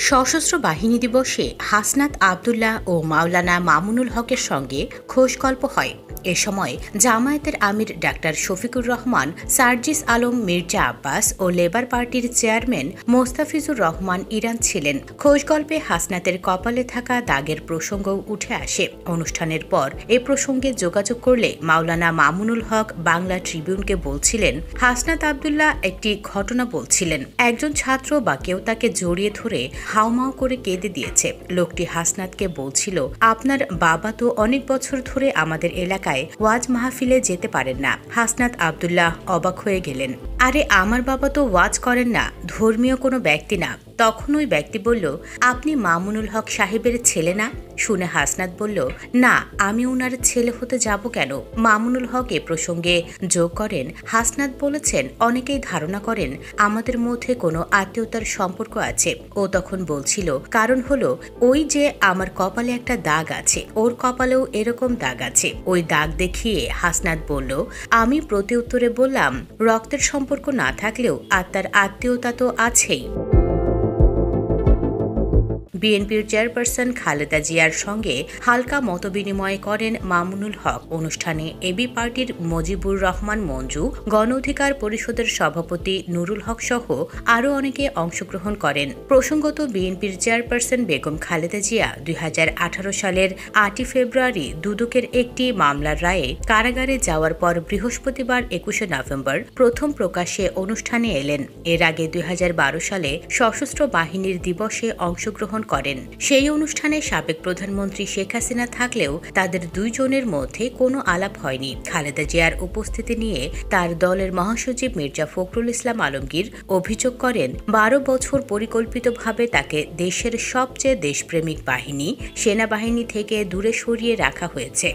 সশস্ত্র বাহিনী দিবসে হাসনাত আবদুল্লাহ ও মাওলানা মামুনুল হকের সঙ্গে খোশগল্প হয়। এ সময় জামায়াতের আমির ডাক্তার শফিকুর রহমান, সার্জিস আলম মির্জা আব্বাস ও লেবার পার্টির চেয়ারম্যান মোস্তাফিজুর রহমান ইরান ছিলেন। খোশগল্পে হাসনাতের কপালে থাকা দাগের প্রসঙ্গও উঠে আসে। অনুষ্ঠানের পর এ প্রসঙ্গে যোগাযোগ করলে মাওলানা মামুনুল হক বাংলা ট্রিবিউনকে বলছিলেন, হাসনাত আবদুল্লাহ একটি ঘটনা বলছিলেন। একজন ছাত্র বা কেউ তাকে জড়িয়ে ধরে হাউমাউ করে কেঁদে দিয়েছে। লোকটি হাসনাতকে বলছিল, আপনার বাবা তো অনেক বছর ধরে আমাদের এলাকায় ওয়াজ মাহফিলে যেতে পারেন না। হাসনাত আবদুল্লাহ অবাক হয়ে গেলেন, আরে আমার বাবা তো ওয়াজ করেন না, ধর্মীয় কোনো ব্যক্তি না। তখন ওই ব্যক্তি বলল, আপনি মামুনুল হক সাহেবের ছেলে না? শুনে হাসনাত বলল, না, আমি ওনার ছেলে হতে যাব কেন? মামুনুল হক এ প্রসঙ্গে যোগ করেন, হাসনাত বলেছেন, অনেকেই ধারণা করেন আমাদের মধ্যে কোনো আত্মীয়তার সম্পর্ক আছে। ও তখন বলছিল, কারণ হলো ওই যে আমার কপালে একটা দাগ আছে, ওর কপালেও এরকম দাগ আছে। ওই দাগ দেখিয়ে হাসনাত বলল, আমি প্রতি উত্তরে বললাম, রক্তের সম্পর্ক না থাকলেও আত্মার আত্মীয়তা তো আছেই। বিএনপির চেয়ারপারসন খালেদা জিয়ার সঙ্গে হালকা মতবিনিময় করেন মামুনুল হক। অনুষ্ঠানে এবি পার্টির মজিবুর রহমান মঞ্জু, গণ অধিকার পরিষদের সভাপতি নুরুল হক সহ আরও অনেকে অংশগ্রহণ করেন। প্রসঙ্গত, বিএনপির চেয়ারপারসন বেগম খালেদা জিয়া 2018 সালের 8 ফেব্রুয়ারি দুদকের একটি মামলার রায়ে কারাগারে যাওয়ার পর বৃহস্পতিবার 21 নভেম্বর প্রথম প্রকাশ্যে অনুষ্ঠানে এলেন। এর আগে 2012 সালে সশস্ত্র বাহিনীর দিবসে অংশগ্রহণ করেন। সেই অনুষ্ঠানে সাবেক প্রধানমন্ত্রী শেখ হাসিনা থাকলেও তাদের দুইজনের মধ্যে কোনো আলাপ হয়নি। খালেদা জিয়ার উপস্থিতি নিয়ে তার দলের মহাসচিব মির্জা ফখরুল ইসলাম আলমগীর অভিযোগ করেন, 12 বছর পরিকল্পিতভাবে তাকে দেশের সবচেয়ে দেশপ্রেমিক বাহিনী সেনাবাহিনী থেকে দূরে সরিয়ে রাখা হয়েছে।